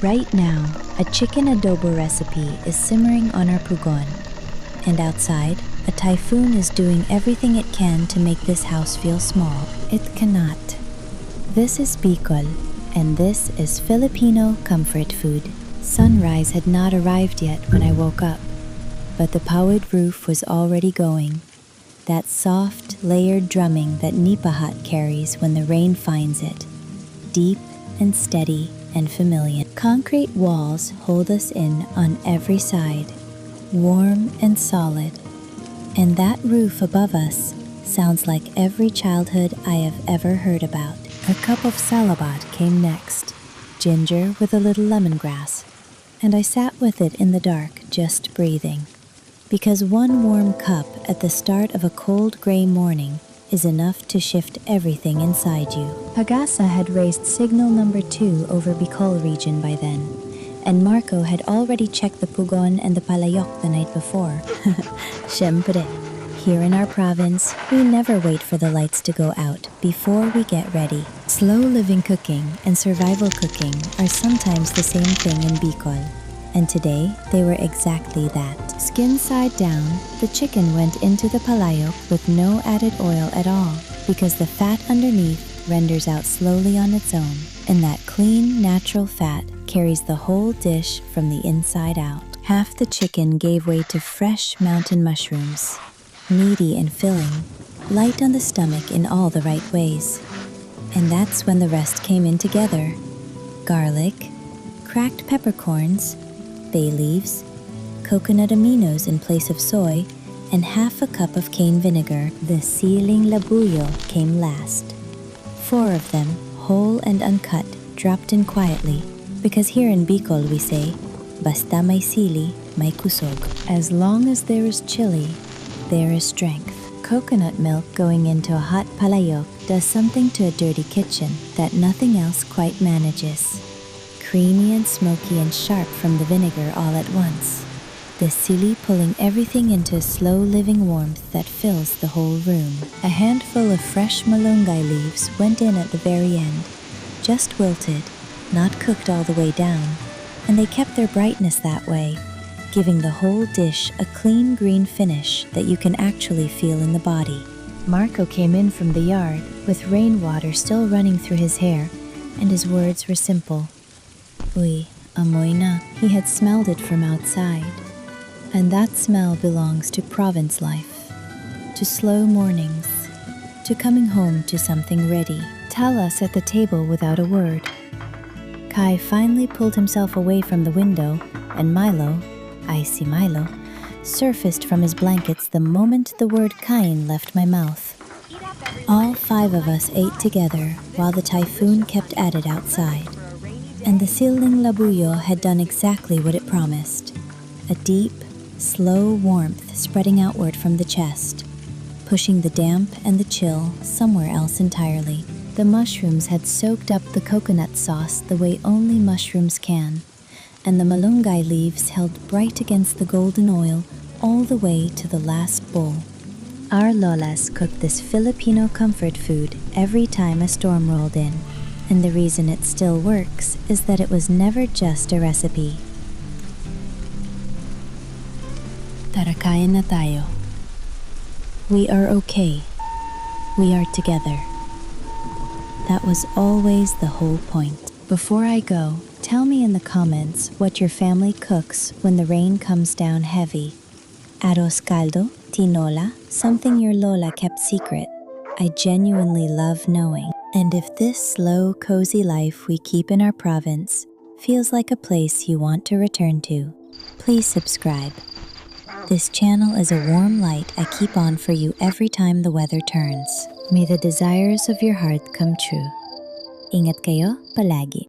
Right now, a chicken adobo recipe is simmering on our pugod. And outside, a typhoon is doing everything it can to make this house feel small. It cannot. This is Bicol, and this is Filipino comfort food. Sunrise had not arrived yet when I woke up, but the pawid roof was already going. That soft, layered drumming that nipa hut carries when the rain finds it. Deep and steady and familiar. Concrete walls hold us in on every side, warm and solid. And that roof above us sounds like every childhood I have ever heard about. A cup of salabat came next, ginger with a little lemongrass, and I sat with it in the dark, just breathing. Because one warm cup at the start of a cold gray morning is enough to shift everything inside you. Pagasa had raised signal number 2 over Bicol Region by then, and Marco had already checked the pugon and the palayok the night before. Syempre, here in our province, we never wait for the lights to go out before we get ready. Slow living cooking and survival cooking are sometimes the same thing in Bicol, and today they were exactly that. Skin side down, the chicken went into the palayok with no added oil at all, because the fat underneath renders out slowly on its own, and that clean, natural fat carries the whole dish from the inside out. Half the chicken gave way to fresh mountain mushrooms, meaty and filling, light on the stomach in all the right ways. And that's when the rest came in together. Garlic, cracked peppercorns, bay leaves, coconut aminos in place of soy, and half a cup of cane vinegar. The siling labuyo came last. 4 of them, whole and uncut, dropped in quietly, because here in Bicol we say, basta may sili, may kusog. As long as there is chili, there is strength. Coconut milk going into a hot palayok does something to a dirty kitchen that nothing else quite manages. Creamy and smoky and sharp from the vinegar all at once. The sili pulling everything into a slow living warmth that fills the whole room. A handful of fresh malunggay leaves went in at the very end, just wilted, not cooked all the way down, and they kept their brightness that way, giving the whole dish a clean green finish that you can actually feel in the body. Marco came in from the yard with rainwater still running through his hair, and his words were simple. Uy, amoy na. He had smelled it from outside. And that smell belongs to province life, to slow mornings, to coming home to something ready. Tell us at the table without a word. Kai finally pulled himself away from the window, and Milo, icy Milo, surfaced from his blankets the moment the word kain left my mouth. All 5 of us ate together while the typhoon kept at it outside. And the siling labuyo had done exactly what it promised. A deep, slow warmth spreading outward from the chest, pushing the damp and the chill somewhere else entirely. The mushrooms had soaked up the coconut sauce the way only mushrooms can, and the malunggay leaves held bright against the golden oil all the way to the last bowl. Our lolas cooked this Filipino comfort food every time a storm rolled in, and the reason it still works is that it was never just a recipe. Tara, kain na tayo. We are okay. We are together. That was always the whole point. Before I go, tell me in the comments what your family cooks when the rain comes down heavy. Arroz caldo, tinola, something your lola kept secret. I genuinely love knowing. And if this slow, cozy life we keep in our province feels like a place you want to return to, please subscribe. This channel is a warm light I keep on for you every time the weather turns. May the desires of your heart come true. Ingat kayo palagi.